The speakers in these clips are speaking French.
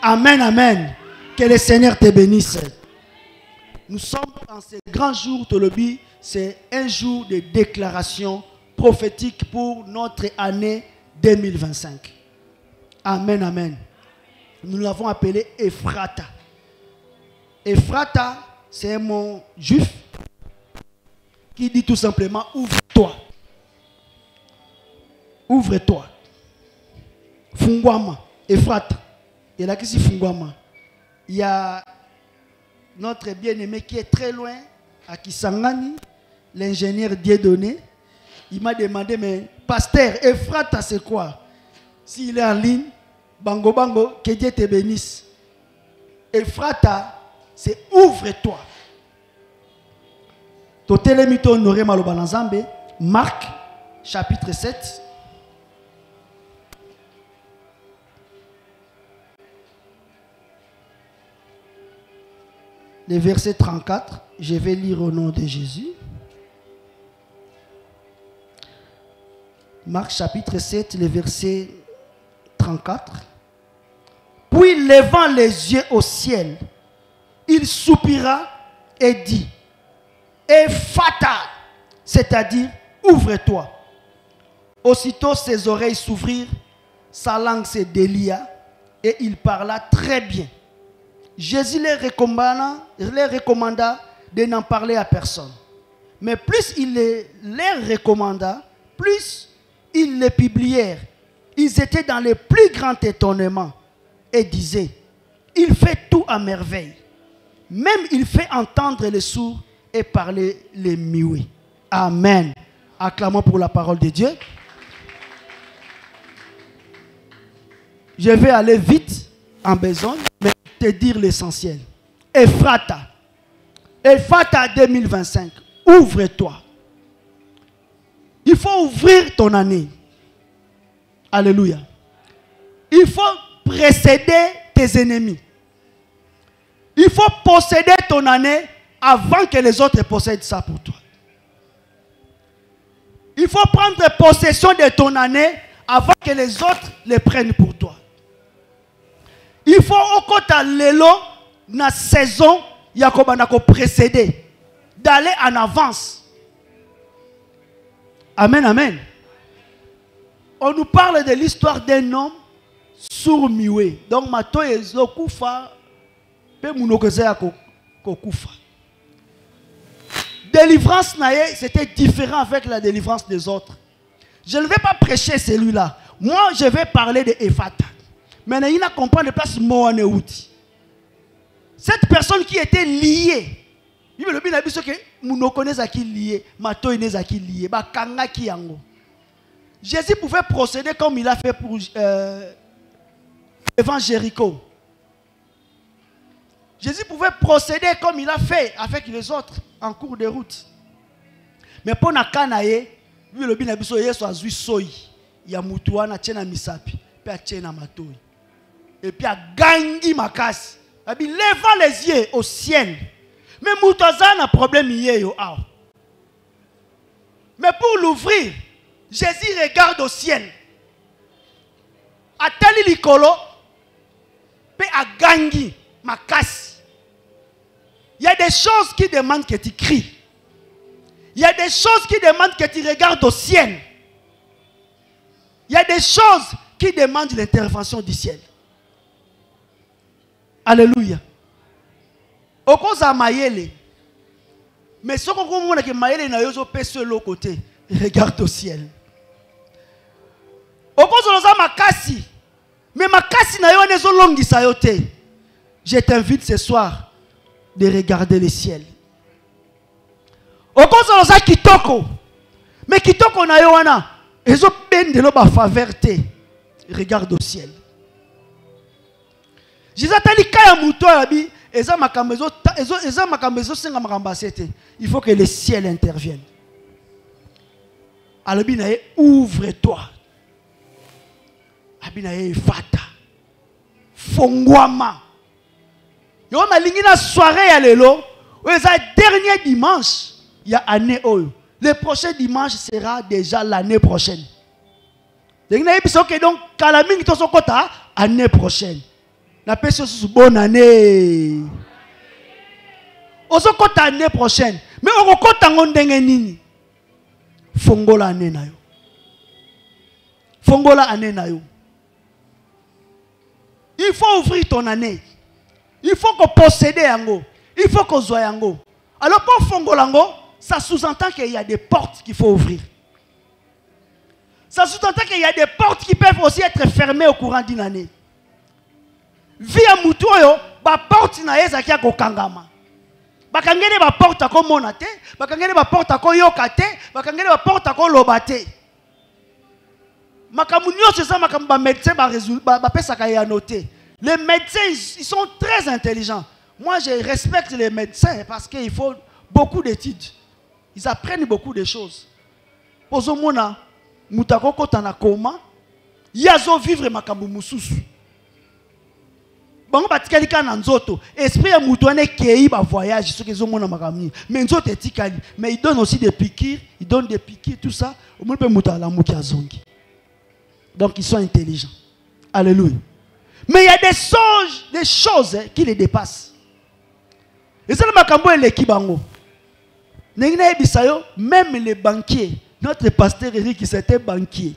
Amen, amen. Que le Seigneur te bénisse. Nous sommes en ce grand jour, Tolobi. C'est un jour de déclaration prophétique pour notre année 2025. Amen, amen. Nous l'avons appelé Ephrata. Ephrata, c'est un mot juif qui dit tout simplement ouvre-toi. Ouvre-toi. Fungwama. Ephrata. Et là, qui Fungwama? Il y a notre bien-aimé qui est très loin, à Kisangani, l'ingénieur Dieudonné. Il m'a demandé, mais pasteur, Ephrata, c'est quoi? S'il est en ligne, bango bango, que Dieu te bénisse. Ephrata, c'est ouvre-toi. Totelemito honoré malobanazambe, Marc, chapitre 7. Le verset 34, je vais lire au nom de Jésus. Marc chapitre 7, le verset 34. Puis levant les yeux au ciel, il soupira et dit, Ephrata, c'est-à-dire ouvre-toi. Aussitôt ses oreilles s'ouvrirent, sa langue se délia et il parla très bien. Jésus leur recommanda de n'en parler à personne. Mais plus il leur recommanda, plus ils les publièrent. Ils étaient dans le plus grand étonnement et disaient, il fait tout à merveille. Même il fait entendre les sourds et parler les muets. Amen. Acclamons pour la parole de Dieu. Je vais aller vite en besogne, mais te dire l'essentiel. Ephrata. Ephrata 2025. Ouvre-toi. Il faut ouvrir ton année. Alléluia. Il faut précéder tes ennemis. Il faut posséder ton année avant que les autres possèdent ça pour toi. Il faut prendre possession de ton année avant que les autres les prennent pour toi. Il faut au côté lelo na saison yakobana ko précéder, d'aller en avance. Amen, amen. On nous parle de l'histoire d'un homme sourd-muet. Donc mato ezo kufa pe munokoze ya ko kufa. Délivrance naye, c'était différent avec la délivrance des autres. Je ne vais pas prêcher celui-là. Moi, je vais parler de Ephrata. Mais il n'a compris de place Moaneouti. Cette personne qui était liée, il me dit que nous connaissons qui lié, Mato ineza qui lié, ba kanga ki yango. Jésus pouvait procéder comme il a fait pour devant Jéricho. Jésus pouvait procéder comme il a fait avec les autres en cours de route. Mais pour Nakanaye, lui le bin abiso yeso azui soyi ya mutuana tena misapi, pe tena matoi. Et puis à gangi makasi. Levant les yeux au ciel. Mais Moutazan a un problème hier. Mais pour l'ouvrir, Jésus regarde au ciel. A tali likolo, pe a gangi makasi. Il y a des choses qui demandent que tu cries. Il y a des choses qui demandent que tu regardes au ciel. Il y a des choses qui demandent l'intervention du ciel. Alléluia. Au cause à Mayele. Mais ce qu'on comprend que Mayele n'a pas sur l'autre côté. Regarde au ciel. Au cause de Makasi. Mais Makasi n'a pas de longue sayote. Je t'invite ce soir de regarder le ciel. Au cause de Kitoko. Mais Kitoko n'a pas de longue faveur. Regarde au ciel. Il faut que le ciel intervienne. Alors, ouvre-toi. Ephrata. Fongwama. Yo na lingina soirée ya lelo. Dernier dimanche. Il y a année. Le prochain dimanche sera déjà l'année prochaine. Donc, l'année prochaine. La personne bonne année. Ozo kota année prochaine. Mais on kota ngondenge nini. Fongola année na yo. Fongola année na yo. Il faut ouvrir ton année. Il faut qu'on possède yango. Il faut qu'on soit yango. Alors pour fongolango, ça sous-entend qu'il y a des portes qu'il faut ouvrir. Ça sous-entend qu'il y a des portes qui peuvent aussi être fermées au courant d'une année. Via mutoyo, ba porte na yeza kia ko kangama. Ba kangene ba porte ko monate, ba kangene ba porte ko yokate, ba kangene ba porte ko lobate. Makamunyo c'est ça makamba médecin ba pesa ka ya noter. Les médecins ils sont très intelligents. Moi je respecte les médecins parce qu'il faut beaucoup d'études. Ils apprennent beaucoup de choses. Pozo mona mutako kota na koma, yazo vivre makambu mususu. Bon, batikali kana nzoto. Esprit ya mutuane kei ba voyage ce qu'ils ont mona makamni. Mais nzoto etikali. Mais il donne aussi des piqûres, il donne des piqûres tout ça. Au moins peut mutala muki azongi. Donc ils sont intelligents. Alléluia. Mais il y a des choses qui les dépassent. Et c'est le makambo et l'équipe bango. Même les banquiers, notre pasteur Eric c'était banquier.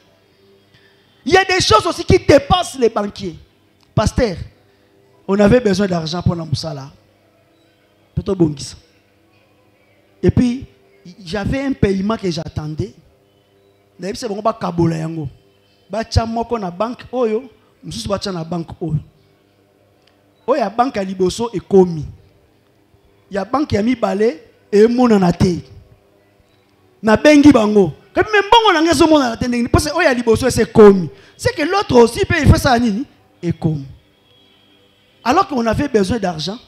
Il y a des choses aussi qui dépassent les banquiers. Pasteur, on avait besoin d'argent pour la moussala. Et puis, j'avais un paiement que j'attendais. C'est bon, ba kabola yango. Ba chamoko na banque oyo, mususu ba na banque oyo. Oya banque a liboso e komi. Ya banque ya mi balé et mona na te. Na bengi bango. Quand même bon on a ngezo mona na te parce que oya liboso c'est komi. C'est que l'autre aussi peut faire ça nini et komi. Alors qu'on avait besoin d'argent,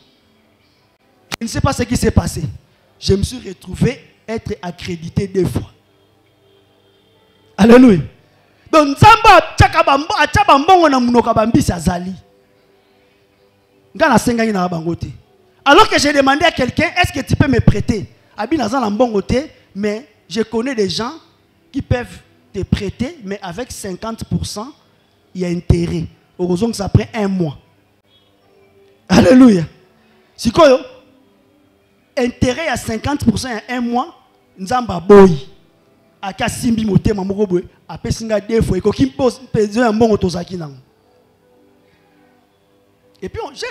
je ne sais pas ce qui s'est passé. Je me suis retrouvé être accrédité 2 fois. Alléluia. Donc, Zamba Tchabambongo na Munokabambi Sazali. Alors que j'ai demandé à quelqu'un, est-ce que tu peux me prêter? Mais je connais des gens qui peuvent te prêter, mais avec 50%, il y a intérêt. Heureusement que ça prend 1 mois. Alléluia. Si quoi intérêt à 50% à 1 mois, Nzamba boy. Aka simbi motema moko boy, apesinga 2 fois ko ki pose besoin mbongo tozaki nango. Et puis j'ai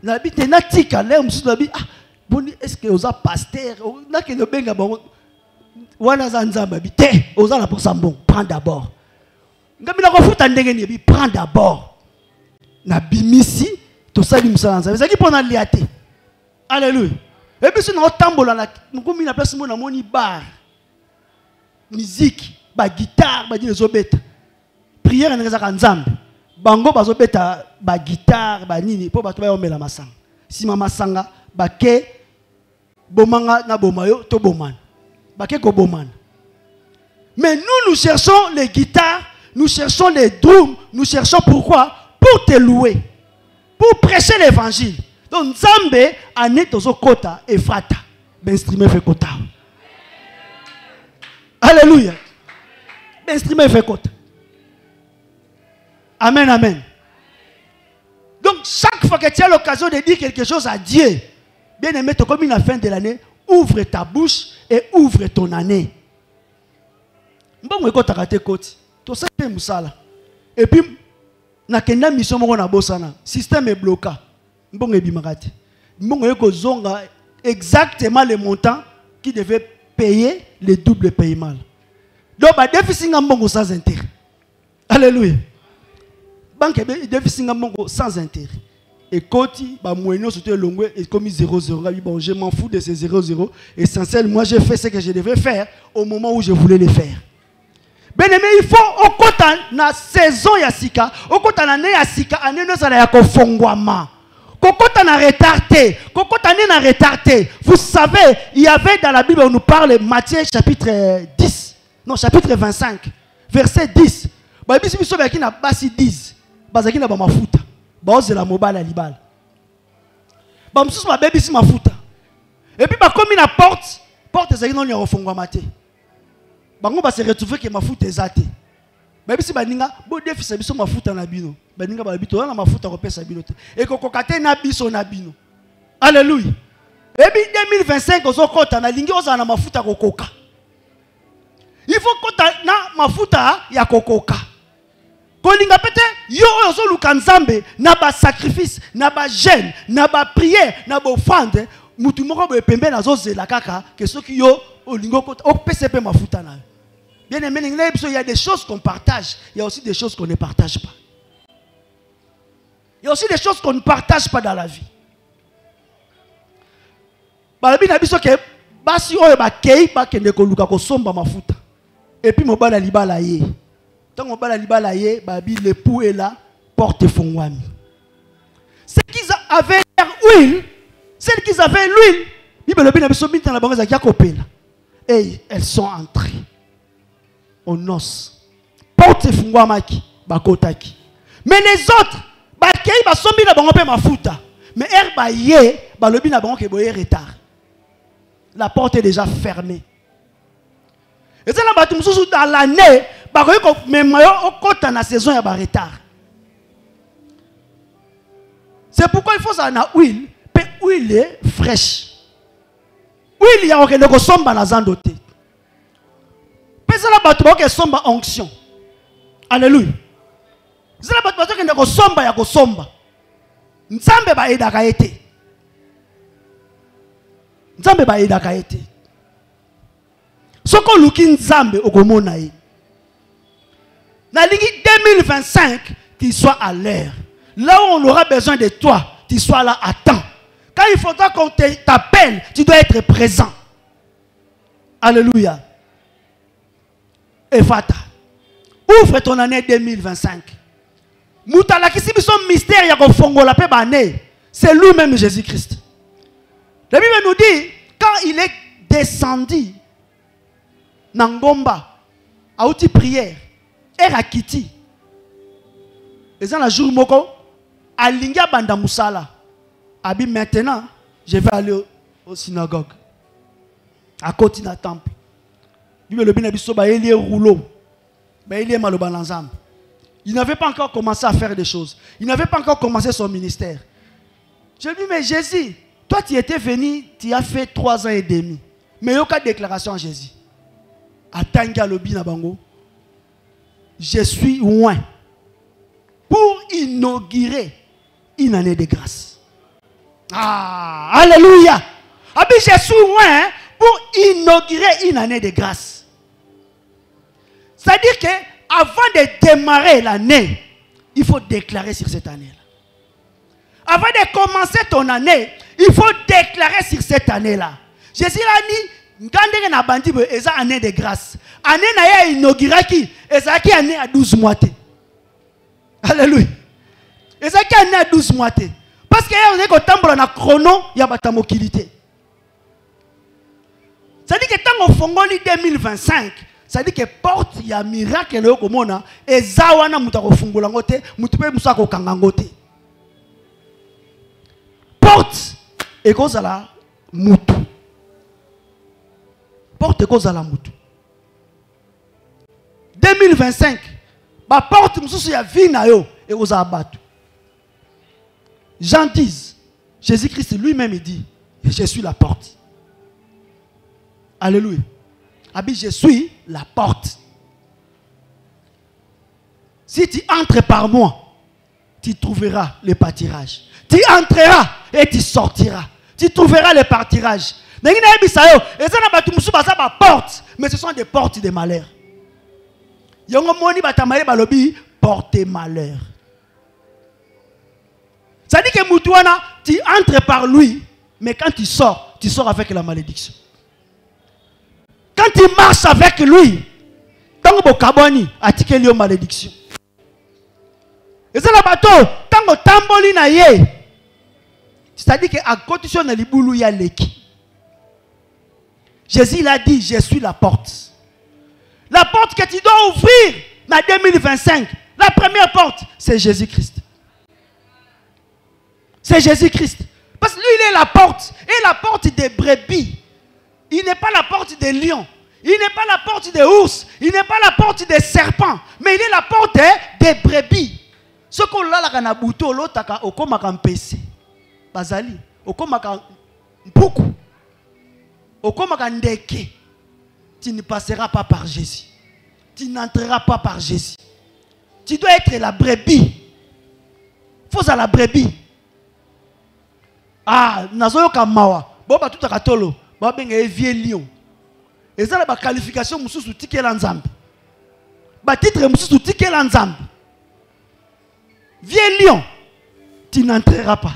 l'habit na tika là musu l'habit ah bon est-ce que oza pasteur na ke no benga bon wana za Nzamba bi te oza la pour ça bon prends d'abord. Ngabi na ko futa ndenge ni bi prends d'abord. Na bimisi to sali musala Nzamba. Ça qui pona liate. Alléluia. Et puis si na otambola na ngomi na place mo na moni bar. Musique, ba guitare, ba dino beta. Prière na za Nzambe. Bango bazo beta ba guitare, ba nini po bato ba yomela masanga. Si mama sanga ba ke bomanga na bomayo to bomana. Ba ke ko bomana. Mais nous cherchons les guitares, nous cherchons les drums, nous cherchons pourquoi? Pour te louer. Pour prêcher l'évangile. Donc Nzambe ane tozo kota et frata. Ben streamer fait kota. Alléluia. L'instrument fait côté. Amen, amen. Donc, chaque fois que tu as l'occasion de dire quelque chose à Dieu, bien aimé, comme à la fin de l'année, ouvre ta bouche et ouvre ton année. Et puis, na kenda mission moko na bosana, système est bloqué. Mbongo ebimakati. Mbongo yeko zonga exactement le montant qui devait payer le double paiement. Donc, il déficit mbongo sans intérêt. Alléluia. Banque déficit mbongo sans intérêt. Et Koti, moyen surtout longue et comme 0,0. Bon, je m'en fous de ces 0,0. Essentiel, moi j'ai fait ce que je devais faire au moment où je voulais le faire. Bien aimé, il faut au côté na saison yasika, au côté na ne yasika, ane no sala ya kofongwama. Kokota na retardé, kokota na retardé. Vous savez, il y avait dans la Bible on nous parle Matthieu chapitre 10, non chapitre 25, verset 10. Ba biso biso ba kina basi 10. Bazaki na ba mafuta. Ba ozela mobile libal. Ba msusu ba bebisi mafuta. Et puis ba komi na porte ezaki non ya ofongwama te. Bango ba se retrouver que mafuta ezate. Babisi baninga bo defisa biso mafuta na bino. Baninga babito na mafuta ko pesa bino te. Et ko kokate na biso na bino. Alléluia. Et puis 2025 ozo kota na lingi oza na mafuta ko koka. Il faut kota na mafuta ya kokoka. Kolinga pete yo ozo luka nzambe na ba sacrifice, na ba jeûne, na ba prière, na ba offrande, mutu moko bo pembe na zo zela kaka que soki yo olingo kota o PCP mafuta na. Bien aimé, il y a des choses qu'on partage, il y a aussi des choses qu'on ne partage pas. Il y a aussi des choses qu'on ne partage pas dans la vie. Balabi na biso ke basi oyo ba kei ba kende ko luka ko somba mafuta. Et puis mobala libala ye. Tant mobala libala ye, babi l'époux est là, porte fongwami. Ceux qui avaient l'huile, celles qui avaient l'huile, Bible na biso binta na bango za yakopela. Et elles sont entrées aux noces. Porte fungwamaki bakotaki. Mais les autres bakei basombi na bango pe mafuta. Mais ba ye balobi na bango ke boye retard. La porte est déjà fermée. Et c'est là batu mususu dans l'année bakoyi ko memayo okota na saison ya ba retard. C'est pourquoi il faut ça na huile, pe huile fraîche. Huile ya okende ko somba na zando te. C'est là batu ba somba onction. Alléluia. C'est là batu ba kende ko somba ya ko somba. Nzambe ba edaka ete. Nzambe ba edaka ete. Soko luki nzambe okomona ye. Na lingi 2025, tu sois à l'heure. Là où on aura besoin de toi, tu sois là à temps. Quand il faudra qu'on t'appelle, tu dois être présent. Alléluia. Efata. Ouvre ton année 2025. Moutala qui si son mystère ya kofongola pe bané, c'est lui-même Jésus-Christ. La Bible nous dit quand il est descendu Nangomba a outil prière et rakiti. Et ça la jour moko alinga banda musala. Abi maintenant je vais aller au synagogue. À côté du temple. Bible le bien biso ba elie rouleau. Ba elie maloba nzambe. Il n'avait pas encore commencé à faire des choses. Il n'avait pas encore commencé son ministère. Je lui dis, mais Jésus, toi tu étais venu, tu as fait 3 ans et demi. Mais il y a aucune déclaration à Jésus. Attends, bango. Je suis loin pour inaugurer une année de grâce. Ah, alléluia. Je suis loin pour inaugurer une année de grâce. C'est-à-dire que avant de démarrer l'année, il faut déclarer sur cette année-là. Avant de commencer ton année, il faut déclarer sur cette année-là. Jésus a dit, quand na bandi eza année de grâce. Année na ya inauguraki, eza ki année à 12 mois. Alléluia. Eza ki année à 12 mois. Parce que on est ko tambola na chrono ya batamokilité. Ça dit que tant on fongoli 2025, ça dit que porte ya miracle le komona ezawana mutako fungula ngote mutupe musako kangangote. Porte et cause à la mutu. Porte et cause à la mutu. 2025, ba porte mususu ya vie na yo et cause à batu. Jean 10, Jésus-Christ lui-même il dit, je suis la porte. Alléluia. Abi, je suis la porte. Si tu entres par moi, tu trouveras le pâturage. Tu entreras et tu sortiras. Tu trouveras le pâturage. Mais ce sont des portes de malheur. Porte malheur. Ça dit que Moutouana, tu entres par lui, mais quand tu sors avec la malédiction. Quand tu marches avec lui, tant que kaboni atike liyo malédiction. Et ça la bateau, tant que tamboli na ye, c'est-à-dire que à condition de libulu ya leki. Jésus l'a dit, je suis la porte. La porte que tu dois ouvrir en 2025, la première porte, c'est Jésus-Christ. C'est Jésus-Christ. Parce que lui, il est la porte. Et la porte des brebis. Il n'est pas la porte des lions. Il n'est pas la porte des ours, il n'est pas la porte des serpents, mais il est la porte des brebis. Ce qu'on l'a là, bouton, l'autre, au komaka mpese, bazali, au komaka mpuku, au komaka ndeke. Tu ne passeras pas par Jésus. Tu n'entreras pas par Jésus. Tu dois être la brebis. Faut à la brebis. Ah, nazoyo kamawa. Bon ba tout à katolo. Ba benga vieux lion. Et ça la qualification mususu tike la nzambe. Ba titre mususu tike la nzambe. Vieux lion. Tu n'entreras pas.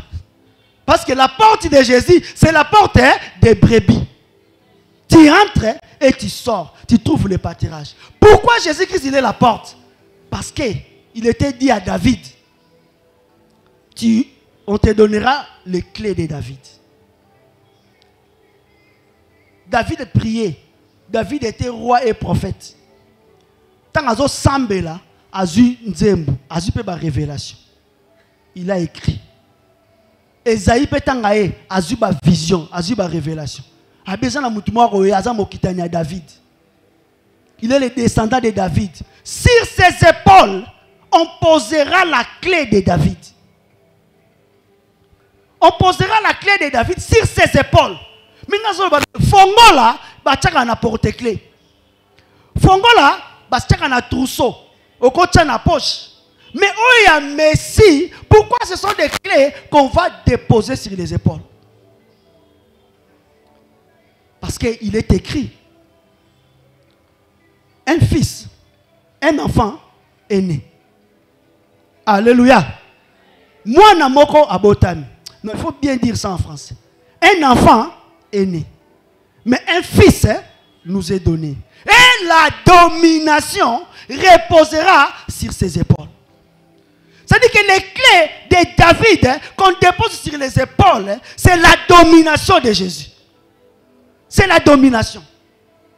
Parce que la porte de Jésus, c'est la porte des brebis. Tu entres et tu sors. Tu trouves le pâturage. Pourquoi Jésus-Christ il est la porte? Parce qu'il était dit à David, on te donnera les clés de David. David priait. David était roi et prophète. Tant que Sambela a eu Nzembo, a eu la révélation. Il a écrit. Esaïe Petangae a eu la vision, a eu la révélation. A besoin de David. Il est le descendant de David. Sur ses épaules, on posera la clé de David. On posera la clé de David sur ses épaules. Fongola, bachaka na porte-clé. Fongola, bachaka na trousseau. Okocha na poche. Mais où il y a Messie, pourquoi ce sont des clés qu'on va déposer sur les épaules? Parce qu'il est écrit. Un fils, un enfant est né. Alléluia. Moi, namoko abotami. Non, il faut bien dire ça en français. Un enfant est né. Mais un fils nous est donné. Et la domination reposera sur ses épaules. C'est-à-dire que les clés de David qu'on dépose sur les épaules, c'est la domination de Jésus. C'est la domination.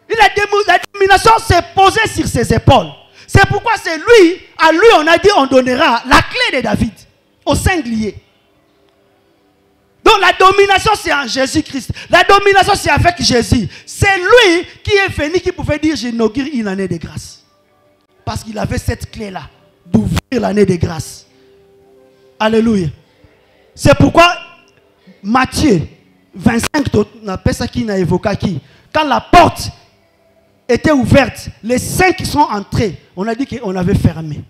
Et la domination s'est posée sur ses épaules. C'est pourquoi c'est lui, à lui on a dit on donnera la clé de David au singulier. Donc la domination c'est en Jésus-Christ. La domination c'est avec Jésus. C'est lui qui est venu qui pouvait dire j'inaugure une année de grâce. Parce qu'il avait cette clé-là d'ouvrir l'année de grâce. Alléluia. C'est pourquoi Matthieu 25, quand la porte était ouverte, les 5 qui sont entrés, on a dit qu'on avait fermé.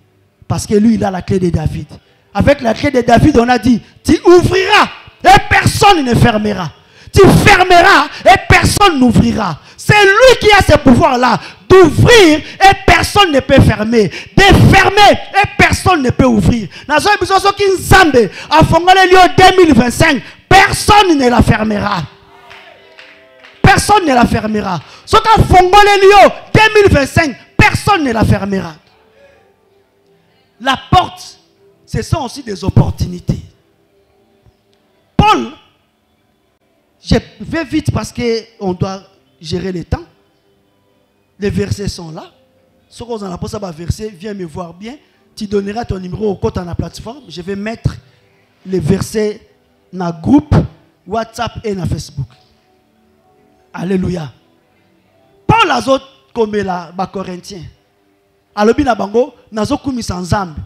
Parce que lui, il a la clé de David. Avec la clé de David, on a dit, tu ouvriras et personne ne fermera. Tu fermeras et personne n'ouvrira. C'est lui qui a ce pouvoir-là d'ouvrir et personne ne peut fermer. De fermer et personne ne peut ouvrir. Dans ce 2025, personne ne la fermera. Personne ne la fermera. Ce qu'a Fongolelio 2025, personne ne la fermera. La porte, ce sont aussi des opportunités. Paul, je vais vite parce qu'on doit gérer le temps. Les versets sont là. Ce qu'on a posé à verset, viens me voir bien. Tu donneras ton numéro au côté de la plateforme. Je vais mettre les versets dans le groupe WhatsApp et dans Facebook. Alléluia. Paul a zot comme la Corinthiens. Alobi na bango nazo kumisa nzambe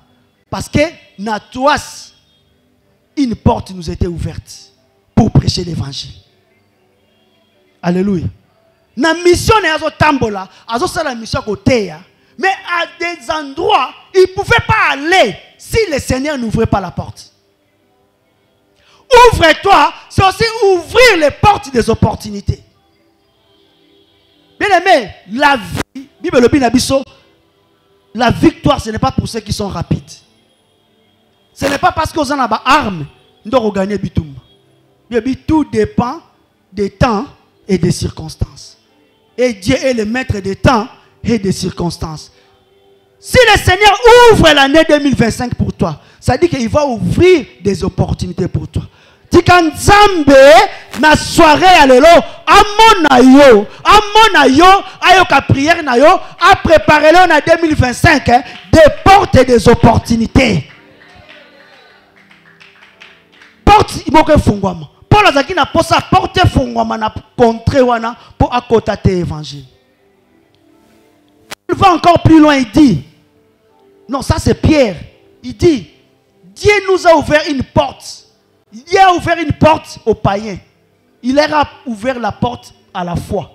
parce que na toas une porte nous était ouverte pour prêcher l'évangile. Alléluia. Na mission nazo tambola, azo sala mission côté mais à des endroits il pouvait pas aller si le Seigneur n'ouvrait pas la porte. Ouvre-toi, c'est aussi ouvrir les portes des opportunités. Bien aimé, la vie, Bible Binabiso, la victoire, ce n'est pas pour ceux qui sont rapides. Ce n'est pas parce qu'on a des armes, nous devons gagner bitum. Tout dépend des temps et des circonstances. Et Dieu est le maître des temps et des circonstances. Si le Seigneur ouvre l'année 2025 pour toi, ça dit qu'il va ouvrir des opportunités pour toi. Tikanzambe na soirée alelo amona yo ayoka prière na yo a préparé le na 2025 des portes et des opportunités. Porte imoke fungwama. Paul azaki na posa porte fungwama na contre wana pour akota te évangile. Il va encore plus loin, il dit, non, ça c'est Pierre, il dit, Dieu nous a ouvert une porte. Dieu a ouvert une porte aux païens. Il leur a ouvert la porte à la foi.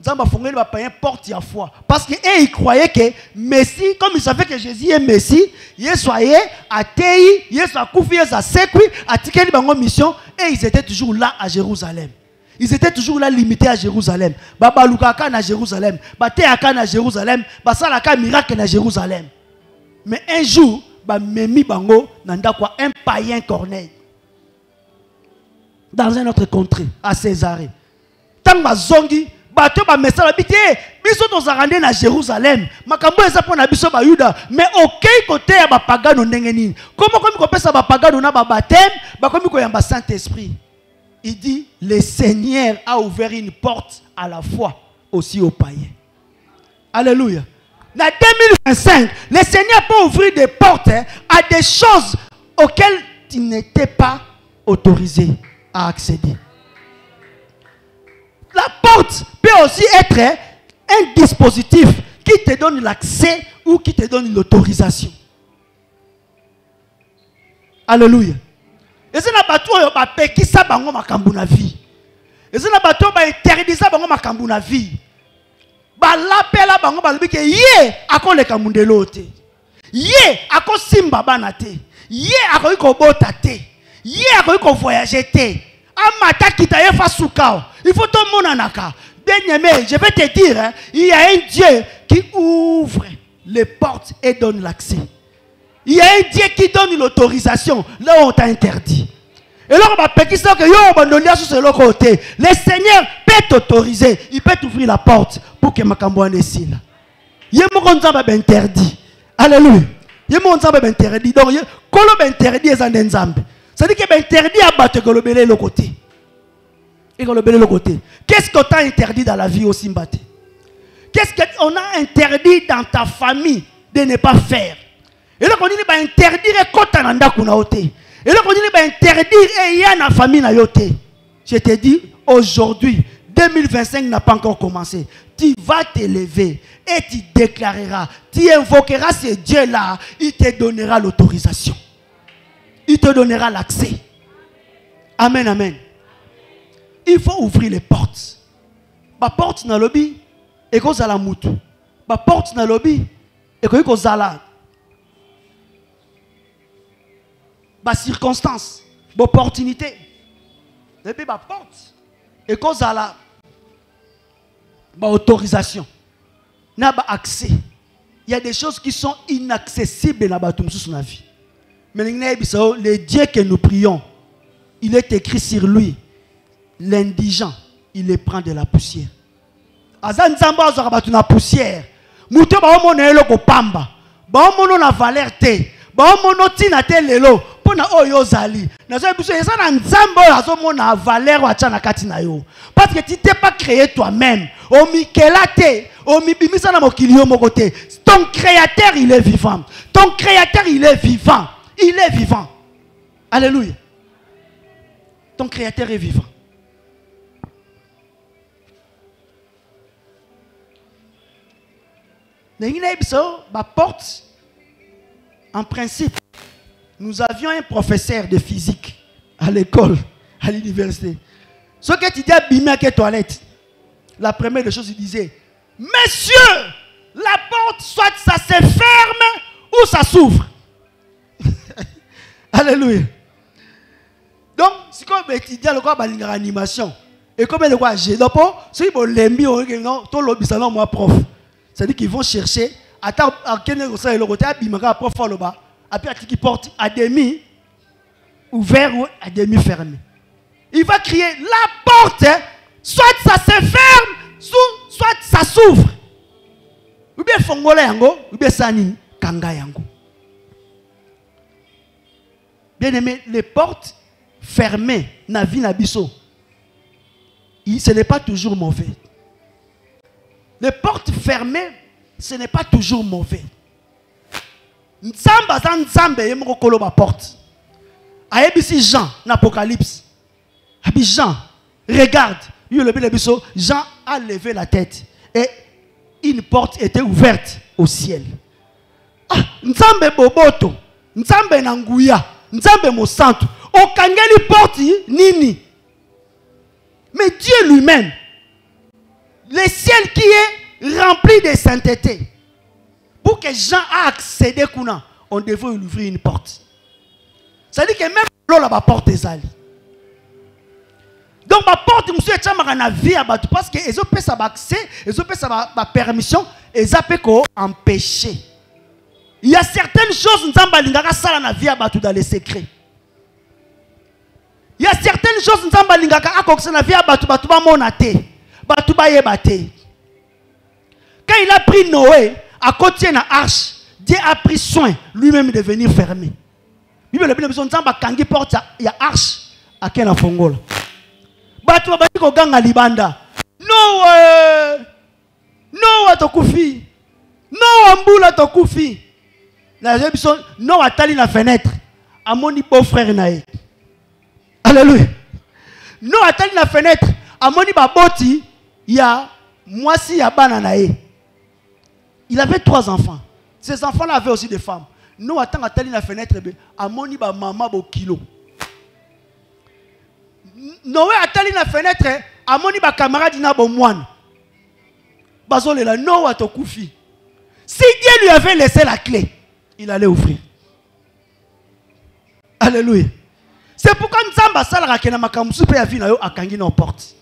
Les païens portent la foi. Parce qu'ils croyaient que Messie, comme ils savaient que Jésus est Messie, il soyait athée, il soit koufi, il soit sécui, a tiqué une mission, et ils étaient toujours là à Jérusalem. Ils étaient toujours là limités à Jérusalem. Baba Lukaka à Jérusalem, Batéaka à Jérusalem, Basalaka miracle à Jérusalem. Mais un jour, Memi Bango, un païen Corneille, dans un autre contrée, à Césarée. Tant que Zongi, bateau ba message habité, biso to zarande na Jérusalem. Makambo eza pona biso ba Yuda, mais aucun côté ya ba pagano ndenge nini. Comment comme ko pesa ba pagano na ba baptême, ba comme ko yamba Saint-Esprit. Il dit le Seigneur a ouvert une porte à la foi aussi aux païens. Alléluia. En 2025, le Seigneur peut ouvrir des portes à des choses auxquelles tu n'étais pas autorisé à accéder. La porte peut aussi être un dispositif qui te donne l'accès ou qui te donne l'autorisation. Alléluia. Et c'est la bataille qui s'est bango makambu na vie. Et c'est la bataille qui interdit ça bango makambu na vie. Ba l'appel à bango balubi ke ye ako le kamundelo te. Ye ako simba banate. Ye ako iko bota te. Ye ako iko voyager te. Amata kita ye fasukao. Il faut tout le monde en. Bien aimé, je vais te dire, hein, il y a un Dieu qui ouvre les portes et donne l'accès. Il y a un Dieu qui donne l'autorisation là où on t'a interdit. Et là, on va péter ça que sur le côté. Le Seigneur peut t'autoriser, il peut t'ouvrir la porte pour que ma cambo en décide. Il y a mon interdit. Alléluia. Il y a mon interdit. Donc, quand on interdit, c'est un ensemble. Ça veut dire qu'il est interdit à battre le côté. Et le côté. Qu'est-ce qu'on t'a interdit dans la vie aussi, Mbaté? Qu'est-ce qu'on a interdit dans ta famille de ne pas faire? Et là, on dit interdire quand on a été. Et là, on dit interdire et il y a une famille na yoté. Je te dis, aujourd'hui, 2025 n'a pas encore commencé. Tu vas te lever et tu déclareras, tu invoqueras ce Dieu-là, il te donnera l'autorisation. Il te donnera l'accès. Amen, amen. Il faut ouvrir les portes. Ma porte dans le lobby, et qu'on a la moutou. Ma porte dans le lobby, et qu'on a la. Ma circonstance, ma opportunité. Et puis ma porte, et qu'on a la. Ma autorisation. N'a pas accès. Il y a des choses qui sont inaccessibles dans la vie. Mais le Dieu que nous prions, il est écrit sur lui. L'indigent, il les prend de la poussière. Azan zamba azara na poussière. Muto ba omo na eloko pamba. Ba omo na valeur te. Ba omo tina te lelo. Pona oyo zali. Na zo biso esa na nzamba azomo na valeur wa tana kati na yo. Parce que tu t'es pas créé toi-même. O mikela te, o mibimisa na mokili yo moko te. Ton créateur il est vivant. Ton créateur il est vivant. Il est vivant. Alléluia. Ton créateur est vivant. Ma porte, en principe, nous avions un professeur de physique à l'école, à l'université. Ce que tu dis à Bimia qui est toilette, la première des choses, il disait, Monsieur, la porte, soit ça se ferme ou ça s'ouvre. Alléluia. Donc, si comme étudiant le quoi animation, et comme le quoi j'ai donc si bon l'embi non tout l'obissalon moi prof. C'est-à-dire qu'ils vont chercher attends à quel est le côté abimaka prof le bas après qui porte à demi ouvert ou à demi fermé. Il va crier la porte soit ça se ferme soit ça s'ouvre. Ou bien fongola yango ou bien sani kanga yango. Bien aimé, les portes fermées na vie na biso. Ce n'est pas toujours mauvais. Les portes fermées, ce n'est pas toujours mauvais. Nzamba za nzambe yemoko kolo ba porte. Ayebisi Jean l'Apocalypse. Abi Jean, regarde, Jean a levé la tête et une porte était ouverte au ciel. Ah, Nzambe boboto, Nzambe nanguya, Nzambe mosantu, okangeli porte nini. Mais Dieu lui-même, le ciel qui est rempli de sainteté, pour que Jean a accédé, on devait lui ouvrir une porte. Ça dit que même là, la porte est allée. Donc, la porte, monsieur, est en vie parce que les autres ont accès, les autres ont permission, et ça peut empêcher. Il y a certaines choses nous avons dans vie dans les secrets. Il y a certaines choses nous avons dans vie quand il a pris Noé à côté de l'arche, Dieu a pris soin lui-même de venir fermer. Il y a une porte, il y a arche à quel fongola. Batu babaki ko ganga libanda. No tokufi. No mbula tokufi. La jebison no atali na fenêtre. Amoni beau frère nae. Alléluia. No atali na fenêtre. Amoni baboti ya mwasi ya bana nae. Il avait 3 enfants. Ces enfants-là avaient aussi des femmes. No atali na fenêtre amoni ba mama bo kilo. Noé a tali na fenêtre, amoni ba camarade na bo moine. Bazole la Noé to kufi. Si Dieu lui avait laissé la clé, il allait ouvrir. Alléluia. C'est pourquoi Nzamba salara ke na makamsu pe ya vi na yo akangi na porte.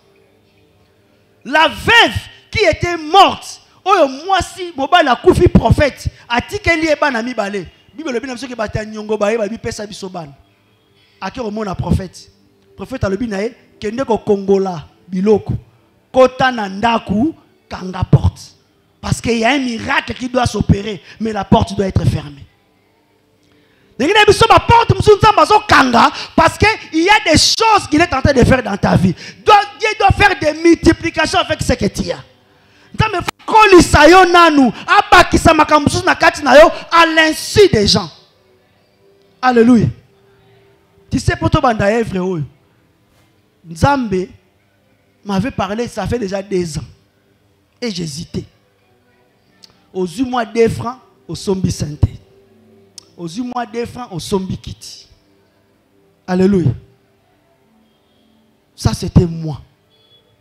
La veuve qui était morte, oyo mwasi mobala kufi prophète, atikeli e bana mibale. Bible bina biso ke bata nyongo ba e ba bi pesa biso bana. Akero mona prophète. Prophète alobi nae kende ko kongola biloko kota na ndaku kanga porte parce qu'il y a un miracle qui doit s'opérer mais la porte doit être fermée. Ndenge biso ba porte musunza bazo kanga parce que il y a des choses qu'il est en train de faire dans ta vie. Dieu doit faire des multiplications avec ce que tu as. Nzambe kolisa yo nanu abakisa makambusu na kati na yo à l'insu des gens. Alléluia. Tu sais pour toi banda œuvre oyo. Nzambe m'avait parlé, ça fait déjà 2 ans. Et j'hésitais. Aux 8 mois 2 francs, au sombi santé. Aux 8 mois 2 francs, au sombi kiti. Alléluia. Ça c'était moi.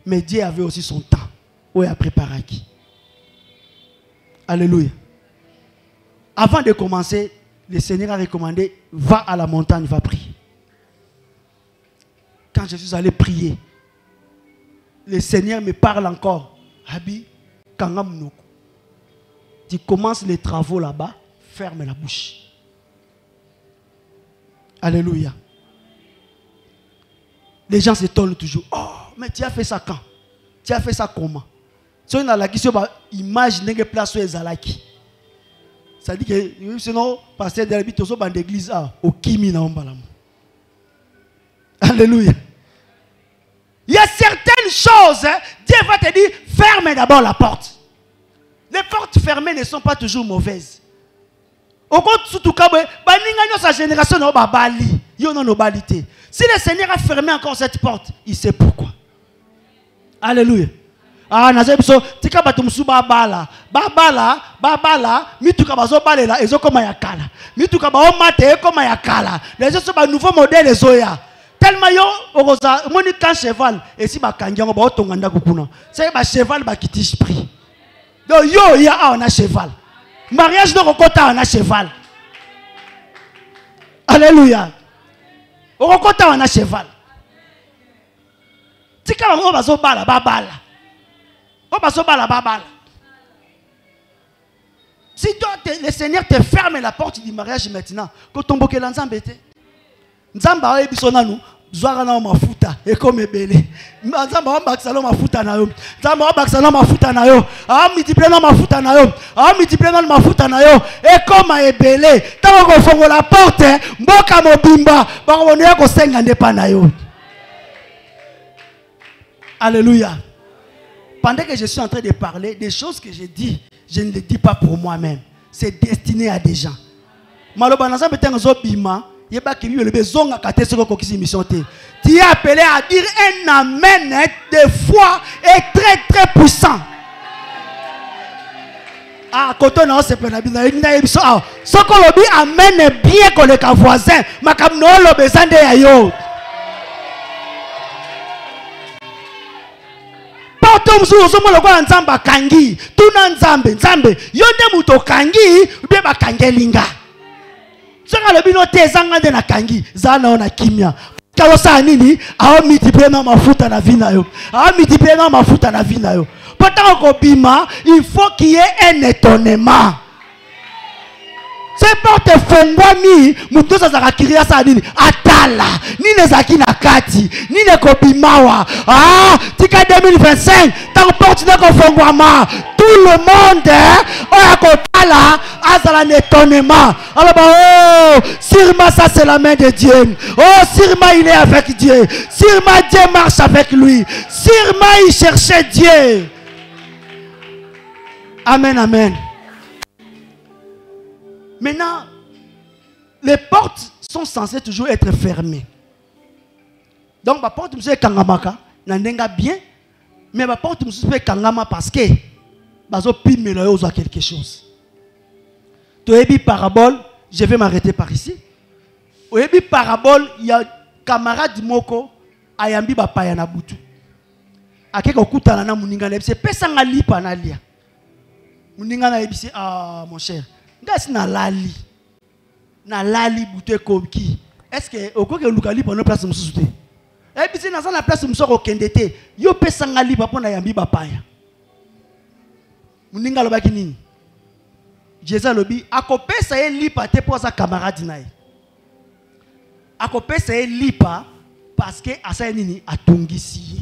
Mais Dieu avait aussi son temps. Où il a préparé qui. Alléluia. Avant de commencer, le Seigneur a recommandé, va à la montagne, va prier. Quand je suis allé prier, le Seigneur me parle encore. Habi, Kangamnoko. Tu commences les travaux là-bas, ferme la bouche. Alléluia. Les gens s'étonnent toujours. Oh, mais tu as fait ça quand? Tu as fait ça comment? Si on a la question, imagine que place où est Zalaki. Ça dit que sinon, pasteur de l'habitude, dans l'église, au Kimi na Ombalam. Alléluia. Il y a certaines choses, Dieu va te dire, ferme d'abord la porte. Les portes fermées ne sont pas toujours mauvaises. Au compte surtout quand sa génération n'a pas bali, il y a une nobalité. Si le Seigneur a fermé encore cette porte, il sait pourquoi. Alléluia. Ah, nazebiso tika batumsu babala mituka bazo balela ezo koma yakala mituka ba omate koma yakala les gens sont ba nouveau modèle ezoya tellement yo okoza moni kan cheval et si ba kangiango ba otonganda kupuna c'est ba cheval ba kitish prix donc yo ya on a cheval mariage no kokota on a cheval. Alléluia. Okota on a cheval tika ba bazo bala babala. Si toi, le Seigneur te ferme la porte du mariage maintenant, quand on boque l'ensemble, Nzamba a bisona nous, Zouarana mafuta, et comme ebele. Nzamba a baxalo mafuta na yo. Nzamba a baxalo mafuta na yo. A multiplié mafuta na yo. A multiplié mafuta na yo. Et comme ebele, tant qu'on fongo la porte, mboka mobimba, ba on est ko senga ndepa na yo. Alléluia. Pendant que je suis en train de parler, des choses que je dis, je ne les dis pas pour moi-même. C'est destiné à des gens. Tu es appelé à dire un amen de foi et très très puissant. Ah, quand on a ce plan, ce qu'on lobby amène bien que les voisins, mais comme nous le besoin de ayo. Porte mzuri somo le kwa nzamba kangi, tuna nzambe, yonde muto kangi, ube ba kangelinga. Saka lobby no te zanga de na kangi, zana ona kimia. Kalosa nini, awa multiplier na mafuta na vina yo, awa multiplier na mafuta na vina yo. Pourtant, il faut qu'il y ait un étonnement. C'est pas te fongwami, muto sa kiria sa nini, atala, ni ne zaki na kati, ni ne kobimawa. Ah, tika 2025, tant porte ne ko fongwama, tout le monde, oya kotala, azala un étonnement. Alors oh, Sirma ça c'est la main de Dieu. Oh, Sirma il est avec Dieu. Sirma Dieu marche avec lui. Sirma il cherchait Dieu. Amen, amen. Maintenant, les portes sont censées toujours être fermées. Donc, ma porte est kangamaka, nandenga bien, mais ma porte est kangama parce que bazo pime le quelque chose. Toebi parabole, je vais m'arrêter par ici. Toebi parabole, il y a camarade moko ayambi ba paya na butu. Akeko kutana na muninga na bise pesa ngali pa na lia. Muninga na bise ah mon cher. Ngasi na lali butu komki. Est-ce que okoke lukali pa no place mususu te? E bise na la place mususu ko kendete. Yo pesa ngali pa pona yambi ba paya. Muninga lobaki nini? Jésus lobi akopesa ye lipa te pour sa camarade nae. Akopesa ye lipa parce que asa nini atungisi.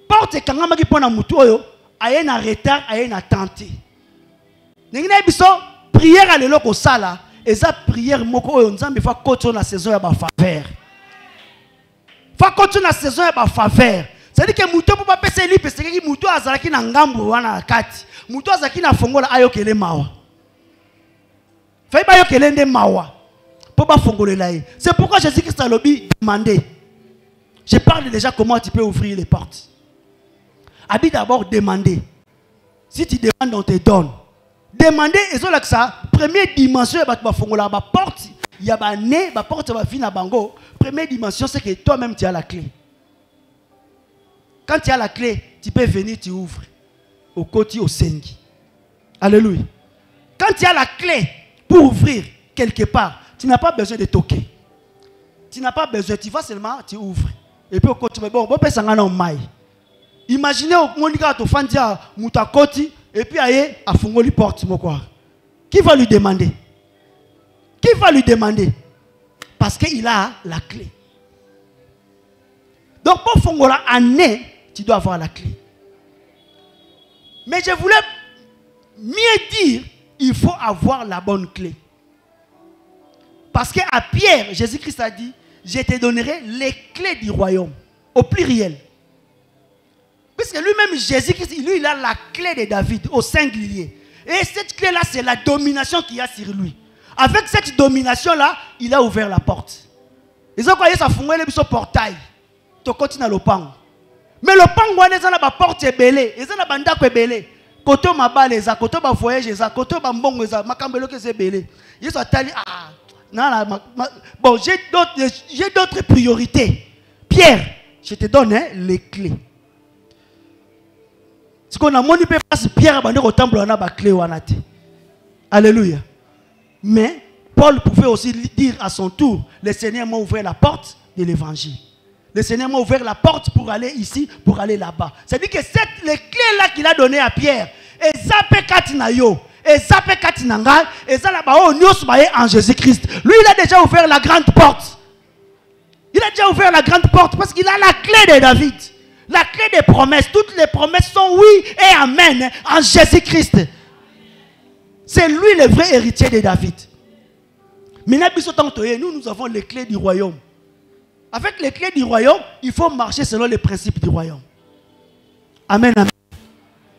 Porte kangama ki pona mutu oyo aye na retard aye na tenté. Ningina biso prière à lelo ko sala eza prière moko oyo nzambe fa koto na saison ya ba faveur. Fa koto na saison ya ba faveur. C'est-à-dire que mutu po pa pesa lipa c'est que mutu azalaki na ngambo wana kati. Mutu azalaki na fongola ayokele mawa. Fai ba yokele nde mawa. Po ba fongolela ye. C'est pourquoi Jésus-Christ a lobi demandé. Je parle déjà comment tu peux ouvrir les portes. Abi d'abord demander. Si tu demandes, on te donne. Demander, et c'est là que ça, première dimension, il y a une porte, il y a une porte, il y a une bango. Première dimension, c'est que toi-même, tu as la clé. Quand tu as la clé, tu peux venir, tu ouvres. Au côté, au sengi. Alléluia. Quand tu as la clé pour ouvrir quelque part, tu n'as pas besoin de toquer. Tu n'as pas besoin, tu vas seulement, tu ouvres. Et puis au côté, bon, on peut s'en maille. Imaginez au Monica to fandia mutakoti et puis aye a fongoli porte mokwa. Qui va lui demander? Qui va lui demander? Parce qu'il a la clé. Donc pour fongola année, tu dois avoir la clé. Mais je voulais mieux dire, il faut avoir la bonne clé. Parce qu'à Pierre, Jésus-Christ a dit, je te donnerai les clés du royaume. Au pluriel. Puisque lui-même, Jésus-Christ, lui, il a la clé de David au singulier. Et cette clé-là, c'est la domination qu'il y a sur lui. Avec cette domination-là, il a ouvert la porte. Ils ont croyé ça fondé le portail. Tu continues le pan. Mais le pan, ils ont la porte belée. Ils ont la banda belée. Côté ma balle, côté ma voyage, côté ma mbongo, ma cambelo que c'est belé. Ils ont dit ah non, bon, j'ai d'autres priorités. Pierre, je te donne les clés. Ce qu'on a montré, Pierre a au temple, on a la clé. Alléluia. Mais Paul pouvait aussi dire à son tour, le Seigneur m'a ouvert la porte de l'évangile. Le Seigneur m'a ouvert la porte pour aller ici, pour aller là-bas. C'est-à-dire que les clés-là qu'il a données à Pierre, et zape katinayo, et zape katinanga, et ça là-bas, en Jésus-Christ. Lui, il a déjà ouvert la grande porte. Il a déjà ouvert la grande porte parce qu'il a la clé de David. La clé des promesses. Toutes les promesses sont oui et amen en Jésus-Christ. C'est lui le vrai héritier de David. Maintenant, nous avons les clés du royaume. Avec les clés du royaume, il faut marcher selon les principes du royaume. Amen, amen.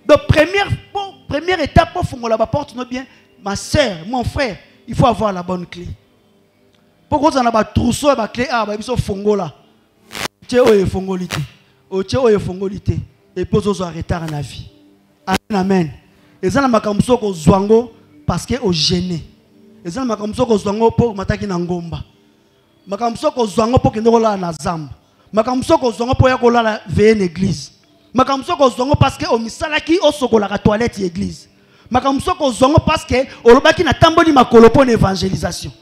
Donc, première étape pour fongola la porte, bien, ma soeur, mon frère, il faut avoir la bonne clé. Pourquoi on a un trousseau, la clé, il faut fongola. Tu es fongolité. Et puis, on arrêter en la vie. Amen, amen. Et ça, la ko zwango parce que au gêné. Et ça, la ko zwango pour mataki na ngomba. Makamso ko zwango pour que ndola na zamba. Makamso ko zwango pour yakola la veille l'église. Makamso ko zwango parce que au misalaki o sokola la toilette l'église. Makamso ko zwango parce que au lobaki na tamboli makolo pour l'évangélisation.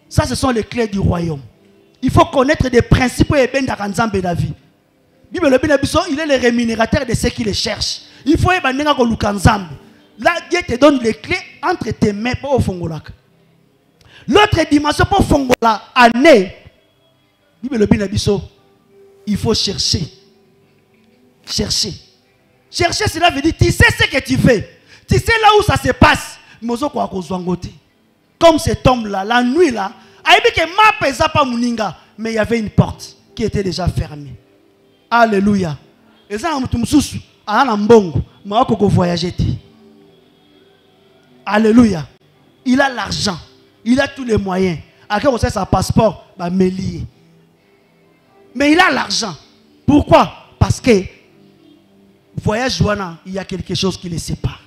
Ça, ce sont les clés du royaume. Il faut connaître des principes et ben d'akanzambe la vie. Bible il est le rémunérateur de ceux qui les cherchent. Il faut que là, Dieu te donne les clés entre tes mains pour au fongolak. L'autre dimension pour fongola année. Bible il faut chercher. Chercher. Chercher, cela veut dire tu sais ce que tu fais. Tu sais là où ça se passe. Comme cet homme-là, la nuit là, mais il y avait une porte qui était déjà fermée. Alléluia. Et ça, alléluia. Il a l'argent. Il a tous les moyens. À quel moment sa passeport va me lier. Mais il a l'argent. Pourquoi? Parce que voyage Joana, il y a quelque chose qui les sépare.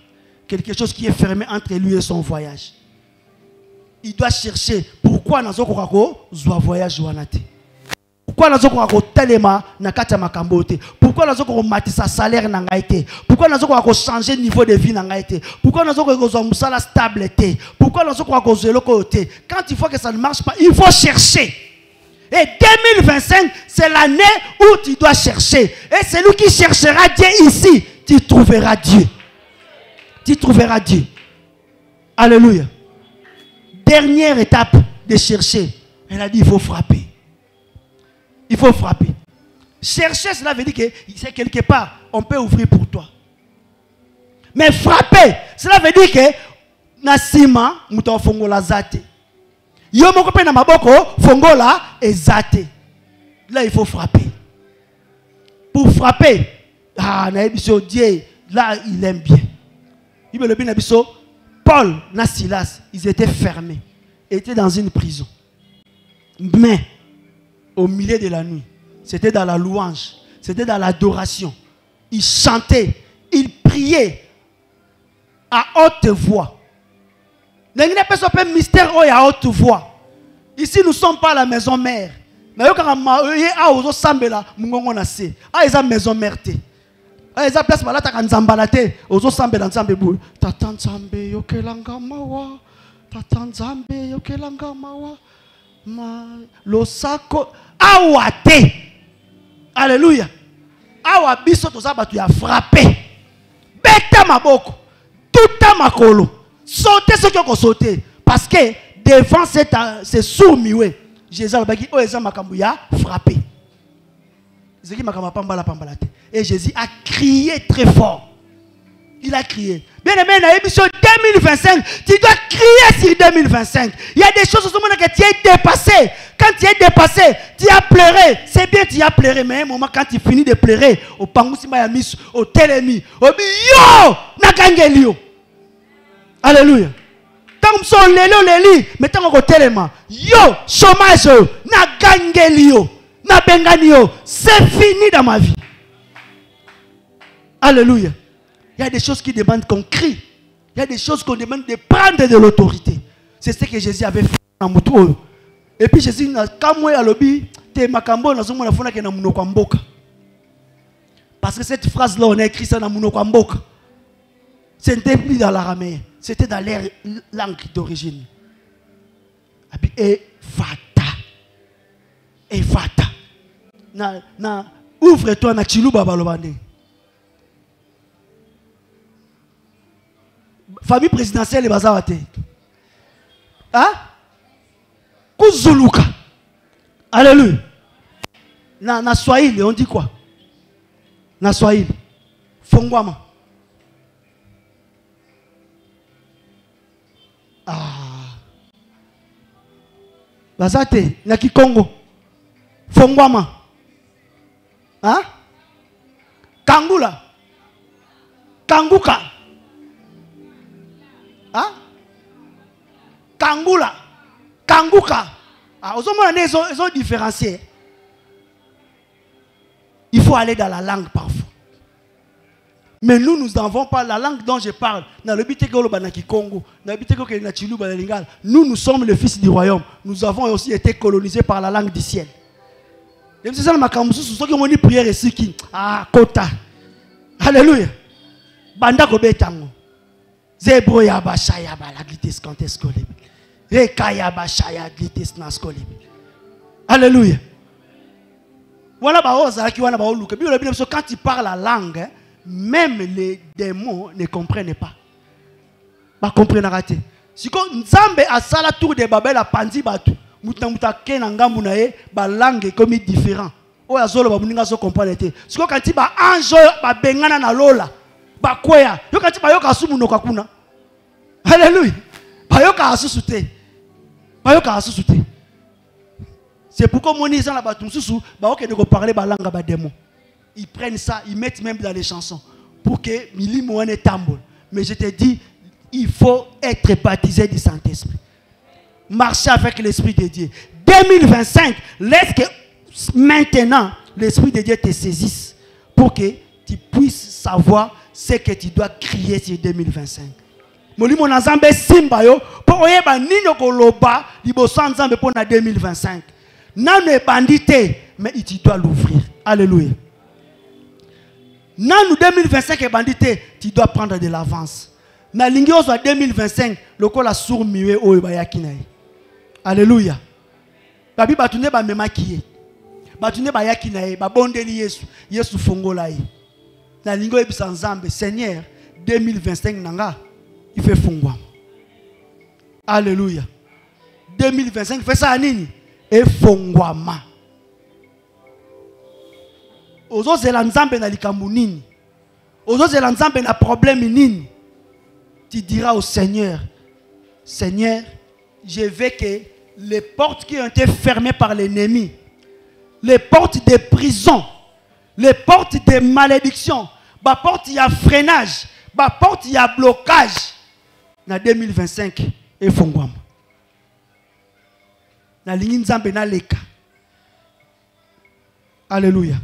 Quelque chose qui est fermé entre lui et son voyage. Il doit chercher pourquoi nous avons voyage Joana. Pourquoi nous avons telema na kati makambote? Pourquoi nous avons matisa salaire na ngaite? Pourquoi nous avons changé niveau de vie na ngaite? Pourquoi nous avons musala stable? Pourquoi nous avons zélo côté? Quand il faut que ça ne marche pas, il faut chercher. Et 2025, c'est l'année où tu dois chercher. Et celui qui cherchera Dieu ici, tu trouveras Dieu. Tu trouveras Dieu. Alléluia. Dernière étape de chercher. Elle a dit il faut frapper. Il faut frapper. Chercher, cela veut dire que c'est quelque part, on peut ouvrir pour toi. Mais frapper, cela veut dire que Nasima, muta fongola zate. Yo moko pe na maboko, fongola ezate. Là, il faut frapper. Pour frapper, Dieu, là, il aime bien. Paul et Silas, ils étaient fermés. Ils étaient dans une prison. Mais, au milieu de la nuit, c'était dans la louange, c'était dans l'adoration. Ils chantaient, ils priaient à haute voix. Il n'y a pas de mystère à haute voix. Ici, nous ne sommes pas à la maison mère. Mais il y a une maison mère. Eza place balata kanzambala te ozo sambela nzambe bu tata nzambe yokelanga mawa tata nzambe yokelanga mawa ma losako awate. Alléluia. Awa biso toza batu ya frappé beta maboko tuta makolo sauter ce que sauter parce que devant c'est sourd-muet Jésus a dit oh eza makambu ya frappé. Et Jésus a crié très fort. Il a crié. Bien aimé, dans l'émission 2025, tu dois crier sur 2025. Il y a des choses au monde que tu es dépassé. Quand tu es dépassé, tu as pleuré. C'est bien, tu as pleuré. Mais à un moment, quand tu finis de pleurer, au Pangoussima Yamis, au Télémi, au Yo, Nakangelio. Alléluia. Tant que son lélo, mais tant que Téléma, Yo, chômage, Nakangelio. C'est fini dans ma vie. Alléluia. Il y a des choses qui demandent qu'on crie. Il y a des choses qu'on demande de prendre de l'autorité. C'est ce que Jésus avait fait dans Moutou. Et puis Jésus n'a qu'à moi à l'objet, te makambo na zomo na fona ke na munoko mboka. Parce que cette phrase là on a écrit ça dans munoko mboka. C'était plus dans l'araméen, c'était dans leur langue d'origine. Et fata. Et fata. Ouvre-toi na chiluba balobande. Famille présidentielle et bazawate. Hein? Kuzuluka. Alléluia. Na Swahili, on dit quoi? Na Swahili. Fongwama. Bazate, na Kikongo. Fongwama. Hein? Kangula. Kanguka. Hein? Kangula. Kanguka. Ils ont différencié. Il faut aller dans la langue parfois. Mais nous n'avons pas la langue dont je parle. Nous sommes les fils du royaume. Nous avons aussi été colonisés par la langue du ciel. C'est ça ceux qui ont dit prière et qui ah kota. Alléluia. Banda kobetango. Zebro ya bashaya bala glites kantes kolib. Rekaya bashaya glites nas kolib. Alléluia. Voilà quand il parle la langue, même les démons ne comprennent pas. Ba comprennent raté. Si quand Nzambe a ça la tour de Babel a pandi batu. Muta kenanga munae ba langue comme différent. O ya zolo ba muninga so comprendre té. Si quand il ba ange ba bengana na lola. Ba kwea. Yo quand ba yoka sumu kwa kuna. Alléluia. Ba yoka asusute. Ba yoka asusute. C'est pourquoi mon isa la batum susu ba ok de parler ba langue ba démon. Ils prennent ça, ils mettent même dans les chansons pour que Mili Moane tambour. Mais je te dis, il faut être baptisé du Saint-Esprit. Marcher avec l'Esprit de Dieu. 2025, laisse que maintenant l'Esprit de Dieu te saisisse pour que tu puisses savoir ce que tu dois crier sur 2025. Molimo Nazambe Simbayo, pour oyeba nino koloba, liboso Nzambe pour na 2025. Non ne bandité, mais tu dois l'ouvrir. Alléluia. Dans 2025 est bandité, tu dois prendre de l'avance. Na lingi ozo 2025, loko la sour miwe oyo bayakinae. Alléluia. Babi batune ba memakiye. Batune ba yakinae, ba bondeli Yesu, Yesu fongola yi. Na lingo ebisa Nzambe, Seigneur, 2025 nanga, il fait fongwa. Alléluia. 2025 fait ça nini? Et fongwama. Ozo zela Nzambe na likambo nini. Ozo zela Nzambe na problème nini. Tu diras au Seigneur, Seigneur, je veux que les portes qui ont été fermées par l'ennemi, les portes de prison, les portes de malédiction, les portes il y a freinage, les portes il y a blocage. Na 2025 et fongwam. Na lingi Nzambe na leka. Alléluia.